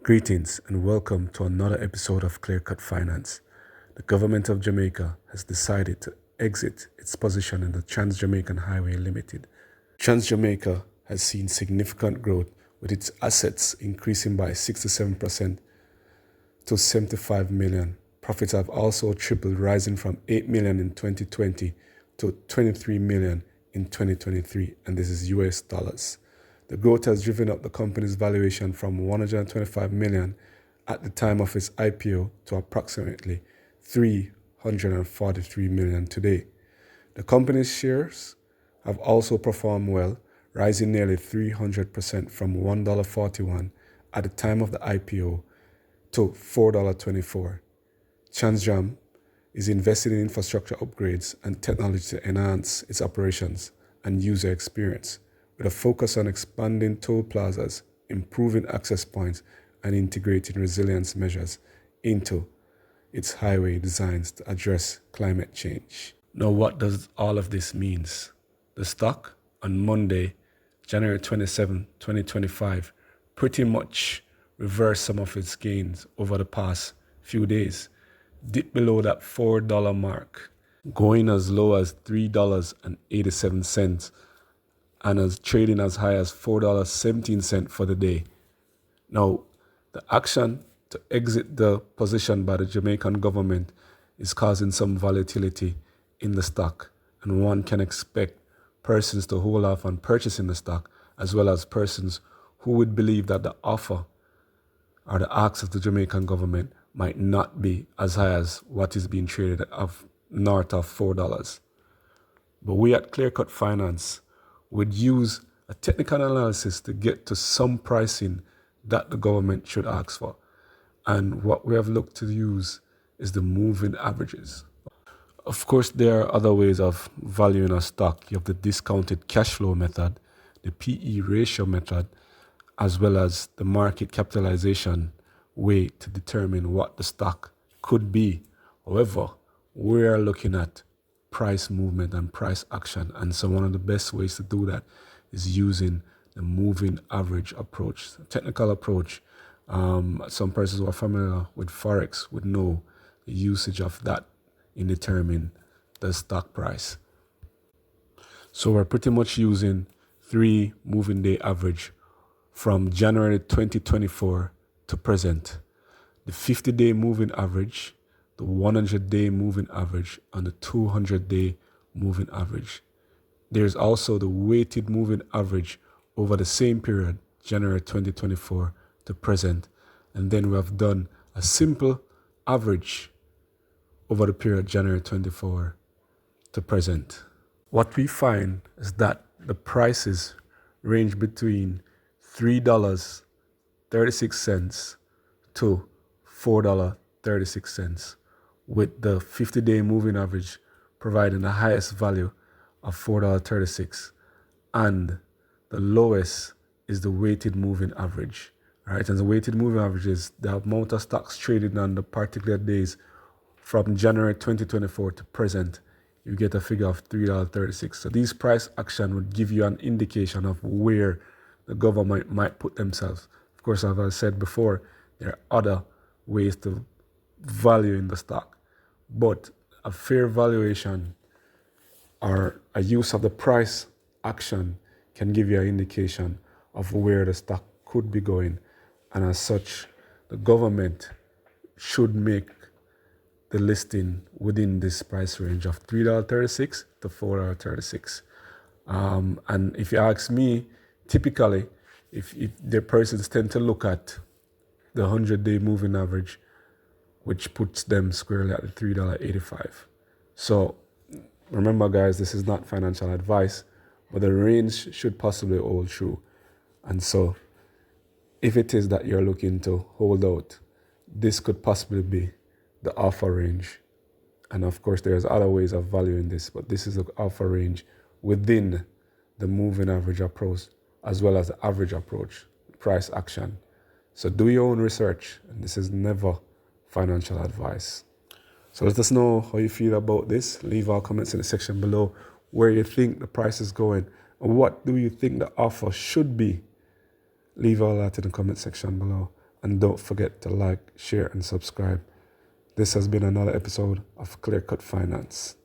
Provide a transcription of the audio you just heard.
Greetings and welcome to another episode of Clear Cut Finance. The government of Jamaica has decided to exit its position in the TRANSJAMAICA Highway Limited. TRANSJAMAICA has seen significant growth, with its assets increasing by 67% to 75 million. Profits have also tripled, rising from 8 million in 2020 to 23 million in 2023, and this is US dollars. The growth has driven up the company's valuation from 125 million at the time of its IPO to approximately 343 million today. The company's shares have also performed well, rising nearly 300% from $1.41 at the time of the IPO to $4.24. TRANSJAM is investing in infrastructure upgrades and technology to enhance its operations and user experience, with a focus on expanding toll plazas, improving access points, and integrating resilience measures into its highway designs to address climate change. Now, what does all of this mean? The stock on Monday, January 27, 2025, pretty much reversed some of its gains over the past few days, dipped below that $4 mark, going as low as $3.87 and as trading as high as $4.17 for the day. Now, the action to exit the position by the Jamaican government is causing some volatility in the stock, and one can expect persons to hold off on purchasing the stock, as well as persons who would believe that the offer or the ask of the Jamaican government might not be as high as what is being traded of north of $4. But we at Clear Cut Finance would use a technical analysis to get to some pricing that the government should ask for. And what we have looked to use is the moving averages. Of course, there are other ways of valuing a stock. You have the discounted cash flow method, the PE ratio method, as well as the market capitalization way to determine what the stock could be. However, we are looking at price movement and price action, and so one of the best ways to do that is using the moving average approach, a technical approach. Some persons who are familiar with Forex would know the usage of that in determining the stock price. So we're pretty much using 3 moving day average from January 2024 to present: the 50-day moving average, the 100-day moving average, and the 200-day moving average. There's also the weighted moving average over the same period, January 2024 to present. And then we have done a simple average over the period January 24 to present. What we find is that the prices range between $3.36 to $4.36, with the 50-day moving average providing the highest value of $4.36, and the lowest is the weighted moving average. Right? And the weighted moving average is the amount of stocks traded on the particular days from January 2024 to present. You get a figure of $3.36. So these price action would give you an indication of where the government might put themselves. Of course, as I said before, there are other ways to value in the stock, but a fair valuation or a use of the price action can give you an indication of where the stock could be going. And as such, the government should make the listing within this price range of $3.36 to $4.36. And if you ask me, typically, if the persons tend to look at the 100-day moving average, which puts them squarely at the $3.85. So remember, guys, this is not financial advice, but the range should possibly hold true. And so if it is that you're looking to hold out, this could possibly be the offer range. And of course, there's other ways of valuing this, but this is the offer range within the moving average approach, as well as the average approach, price action. So do your own research, and this is never financial advice. So let us know how you feel about this. Leave our comments in the section below where you think the price is going, and what do you think the offer should be. Leave all that in the comment section below. And don't forget to like, share, and subscribe. This has been another episode of Clear Cut Finance.